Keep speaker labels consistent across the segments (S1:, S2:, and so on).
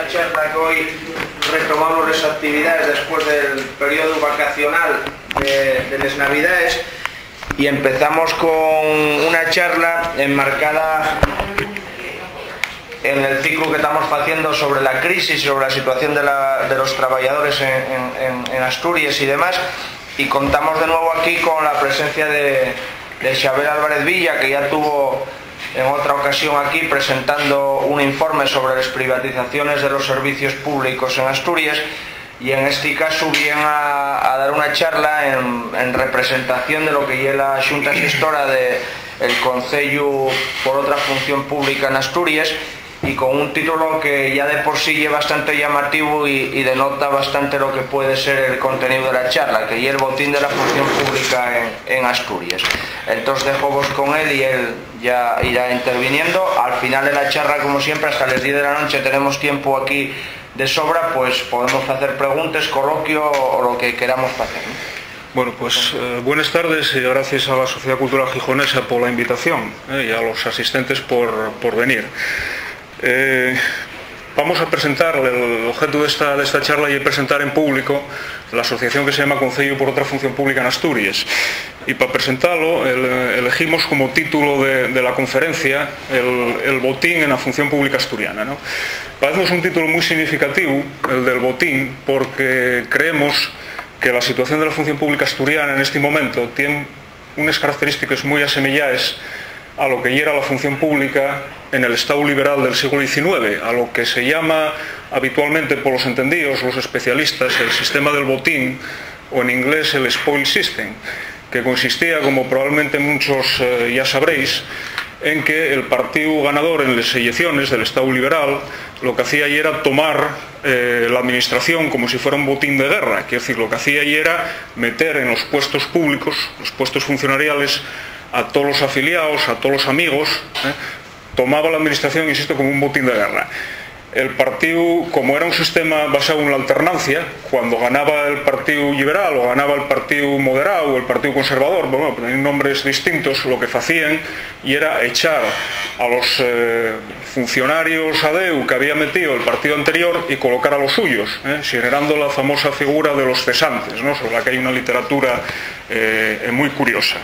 S1: esta charla que hoy retomamos las actividades después del periodo vacacional de las Navidades y empezamos con una charla enmarcada en el ciclo que estamos haciendo sobre la crisis, sobre la situación de los trabajadores en Asturias y demás, y contamos de nuevo aquí con la presencia de Xavier Álvarez Villa, que ya tuvo en otra ocasión aquí presentando un informe sobre las privatizaciones de los servicios públicos en Asturias, y en este caso viene a dar una charla en representación de lo que es la Xunta Xestora del Concello por otra función pública en Asturias, y con un título que ya de por sí es bastante llamativo y denota bastante lo que puede ser el contenido de la charla, que es el botín de la función pública en Asturias. Entonces dejo vos con él y él ya irá interviniendo. Al final de la charla, como siempre, hasta las 10 de la noche tenemos tiempo aquí de sobra, pues podemos hacer preguntas, coloquio o lo que queramos hacer, ¿no?
S2: Bueno, pues buenas tardes y gracias a la Sociedad Cultural Gijonesa por la invitación y a los asistentes por venir. Vamos a presentar, el objeto de esta charla y presentar en público la asociación que se llama Concello por otra función pública en Asturias, y para presentarlo elegimos como título de la conferencia el botín en la función pública asturiana, ¿no? Parece un título muy significativo, el del botín, porque creemos que la situación de la función pública asturiana en este momento tiene unas características muy asemejadas a lo que era la función pública en el Estado liberal del siglo XIX, a lo que se llama habitualmente por los entendidos, los especialistas, el sistema del botín, o en inglés el spoil system, que consistía, como probablemente muchos ya sabréis, en que el partido ganador en las elecciones del Estado liberal lo que hacía era tomar la administración como si fuera un botín de guerra, quiere decir, lo que hacía era meter en los puestos públicos, los puestos funcionariales, a todos los afiliados, a todos los amigos, tomaba la administración, insisto, como un botín de guerra. El partido, como era un sistema basado en la alternancia, cuando ganaba el partido liberal o ganaba el partido moderado o el partido conservador, bueno, tenían nombres distintos, lo que hacían y era echar a los funcionarios ADEU que había metido el partido anterior y colocar a los suyos, generando la famosa figura de los cesantes, ¿no?, sobre la que hay una literatura muy curiosa.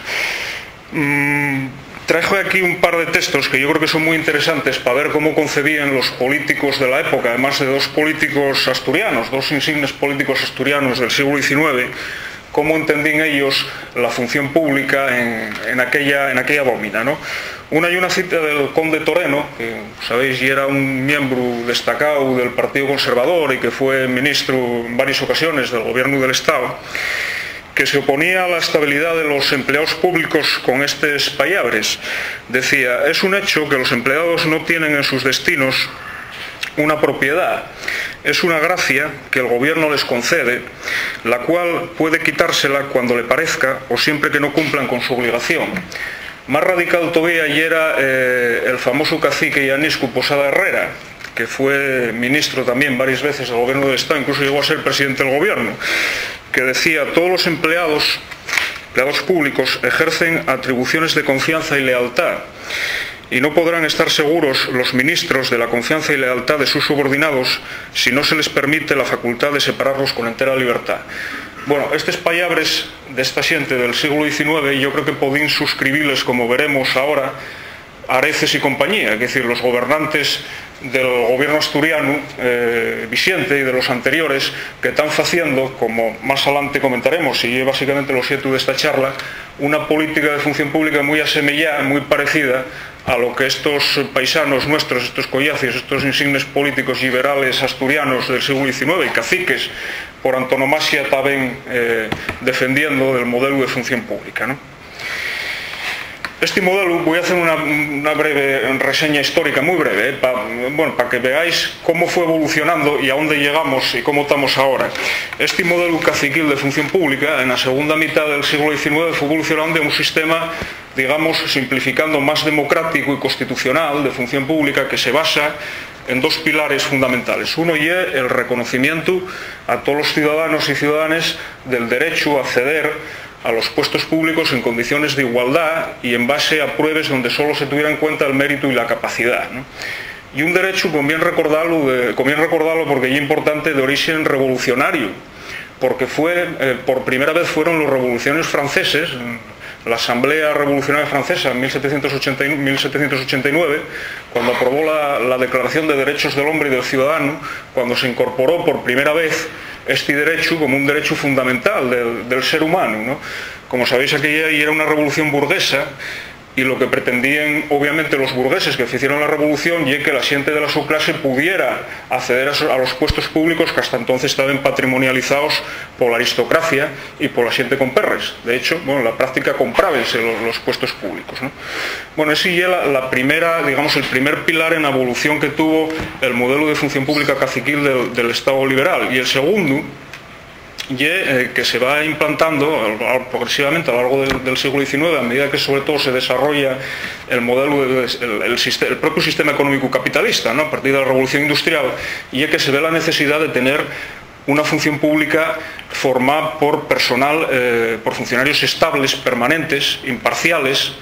S2: Trajo aquí un par de textos que yo creo que son muy interesantes para ver cómo concebían los políticos de la época, además de dos políticos asturianos, dos insignes políticos asturianos del siglo XIX, cómo entendían ellos la función pública en aquella bómina, ¿no? Una y una cita del conde Toreno, que sabéis, y era un miembro destacado del Partido Conservador y que fue ministro en varias ocasiones del gobierno del Estado, que se oponía a la estabilidad de los empleados públicos con estos payabres. Decía: es un hecho que los empleados no tienen en sus destinos una propiedad, es una gracia que el gobierno les concede, la cual puede quitársela cuando le parezca o siempre que no cumplan con su obligación. Más radical todavía y era el famoso cacique Llaniscu Posada Herrera, que fue ministro también varias veces del gobierno del Estado, incluso llegó a ser presidente del gobierno, que decía: todos los empleados públicos ejercen atribuciones de confianza y lealtad, y no podrán estar seguros los ministros de la confianza y lealtad de sus subordinados si no se les permite la facultad de separarlos con entera libertad. Bueno, estos payabres de esta xente del siglo XIX yo creo que podían suscribirles, como veremos ahora, Areces y compañía, es decir, los gobernantes del gobierno asturiano vigente y de los anteriores, que están haciendo, como más adelante comentaremos, y es básicamente el objeto de esta charla, una política de función pública muy asemejada, muy parecida a lo que estos paisanos nuestros, estos collacios, estos insignes políticos liberales asturianos del siglo XIX y caciques por antonomasia estaban defendiendo del modelo de función pública, ¿no? Este modelo, voy a hacer una breve reseña histórica, muy breve, para que veáis cómo fue evolucionando y a dónde llegamos y cómo estamos ahora. Este modelo caciquil de función pública, en la segunda mitad del siglo XIX, fue evolucionando a un sistema, digamos, simplificando, más democrático y constitucional de función pública, que se basa en dos pilares fundamentales. Uno y el reconocimiento a todos los ciudadanos y ciudadanas del derecho a acceder a los puestos públicos en condiciones de igualdad y en base a pruebas donde solo se tuviera en cuenta el mérito y la capacidad, ¿no? y un derecho, conviene recordarlo porque es importante, de origen revolucionario, porque por primera vez fueron los revolucionarios franceses, la Asamblea Revolucionaria Francesa en 1789, cuando aprobó la Declaración de Derechos del Hombre y del Ciudadano, cuando se incorporó por primera vez este derecho como un derecho fundamental del ser humano, ¿no? Como sabéis, aquella era una revolución burguesa, y lo que pretendían obviamente los burgueses que hicieron la revolución y que la xente de la su clase pudiera acceder a los puestos públicos que hasta entonces estaban patrimonializados por la aristocracia y por la xente con perres. De hecho, bueno, en la práctica comprábense los puestos públicos, ¿no? Bueno, ese ya la primera, digamos, el primer pilar en la evolución que tuvo el modelo de función pública caciquil del Estado liberal. Y el segundo, que se va implantando progresivamente a lo largo del siglo XIX, a medida que sobre todo se desarrolla el modelo, el propio sistema económico capitalista, ¿no? A partir de la revolución industrial, y es que se ve la necesidad de tener una función pública formada por personal, por funcionarios estables, permanentes, imparciales,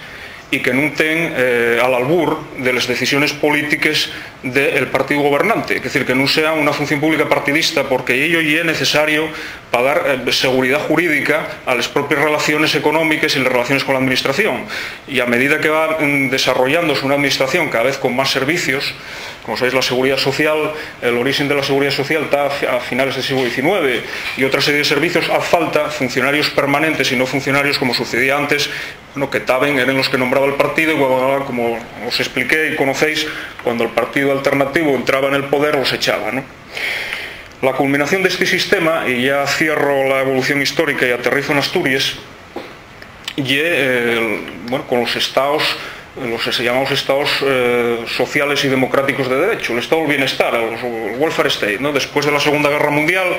S2: y que non ten al albur de las decisiones políticas del partido gobernante, es decir, que non sea una función pública partidista, porque ello ya es necesario para dar seguridad jurídica a las propias relaciones económicas y las relaciones con la administración. Y a medida que va desarrollándose una administración cada vez con más servicios, como sabéis, la seguridad social, el origen de la seguridad social está a finales del siglo XIX, y otra serie de servicios, hace falta funcionarios permanentes y no funcionarios, como sucedía antes, bueno, que eran los que nombraba el partido, y como os expliqué y conocéis, cuando el partido alternativo entraba en el poder, los echaba, ¿no? La culminación de este sistema, y ya cierro la evolución histórica y aterrizo en Asturias, con los estados, los llamados estados sociales y democráticos de derecho, el estado del bienestar, el welfare state, ¿no? Después de la Segunda Guerra Mundial,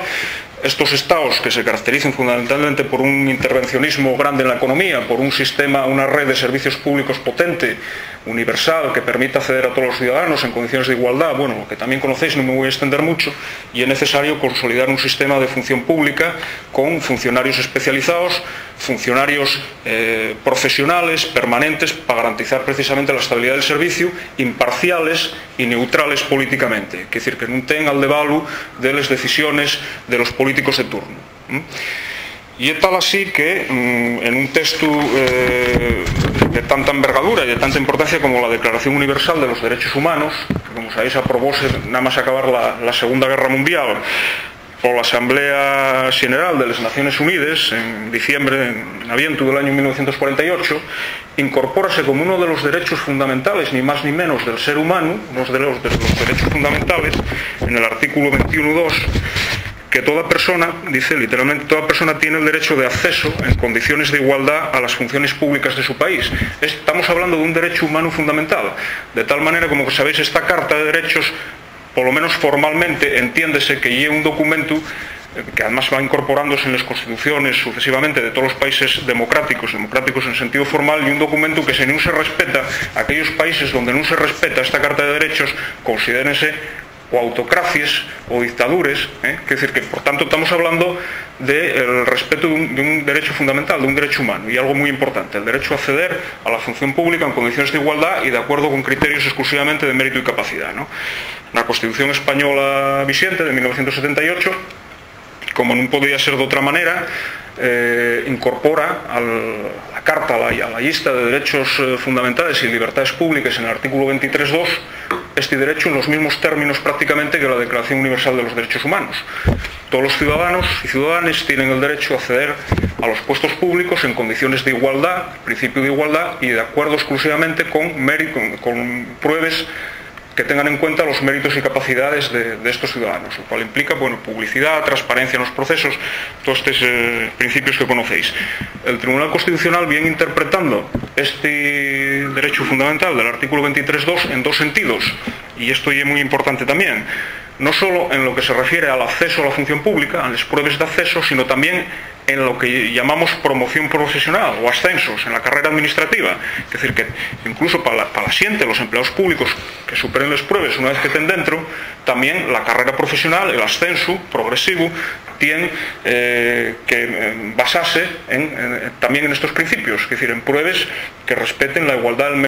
S2: estos estados, que se caracterizan fundamentalmente por un intervencionismo grande en la economía, por un sistema, una red de servicios públicos potente, universal, que permita acceder a todos los ciudadanos en condiciones de igualdad, bueno, lo que también conocéis, no me voy a extender mucho, y es necesario consolidar un sistema de función pública con funcionarios especializados, funcionarios profesionales, permanentes, para garantizar precisamente la estabilidad del servicio, imparciales y neutrales políticamente, es decir, que no tengan al devalu de las decisiones de los políticos de turno. Y es tal así que en un texto de tanta envergadura y de tanta importancia como la Declaración Universal de los Derechos Humanos, que como sabéis aprobóse nada más acabar la Segunda Guerra Mundial por la Asamblea General de las Naciones Unidas en diciembre, en aviento del año 1948, incorpórase como uno de los derechos fundamentales, ni más ni menos, del ser humano, uno de los derechos fundamentales, en el artículo 21.2, que toda persona, dice literalmente, toda persona tiene el derecho de acceso en condiciones de igualdad a las funciones públicas de su país. Estamos hablando de un derecho humano fundamental, de tal manera, como que sabéis, esta Carta de Derechos, por lo menos formalmente, entiéndese que lleva un documento que además va incorporándose en las constituciones sucesivamente de todos los países democráticos en sentido formal, y un documento que si no se respeta, aquellos países donde no se respeta esta Carta de Derechos, considérense o autocracias o dictaduras, es decir, que por tanto estamos hablando del respeto de un derecho fundamental, de un derecho humano, y algo muy importante, el derecho a acceder a la función pública en condiciones de igualdad y de acuerdo con criterios exclusivamente de mérito y capacidad, ¿no? La Constitución española vigente de 1978, como no podía ser de otra manera, incorpora a la Carta, a la lista de derechos fundamentales y libertades públicas en el artículo 23.2, este derecho en los mismos términos prácticamente que la Declaración Universal de los Derechos Humanos. Todos los ciudadanos y ciudadanas tienen el derecho a acceder a los puestos públicos en condiciones de igualdad, principio de igualdad, y de acuerdo exclusivamente con pruebas que tengan en cuenta los méritos y capacidades de estos ciudadanos, lo cual implica, bueno, publicidad, transparencia en los procesos, todos estos principios que conocéis. El Tribunal Constitucional viene interpretando este derecho fundamental del artículo 23.2 en dos sentidos, y esto es muy importante también, no solo en lo que se refiere al acceso a la función pública, a las pruebas de acceso, sino también en lo que llamamos promoción profesional o ascensos en la carrera administrativa. Es decir, que incluso para la xente, los empleados públicos que superen las pruebas una vez que estén dentro, también la carrera profesional, el ascenso progresivo, tiene que basarse también en estos principios, es decir, en pruebas que respeten la igualdad del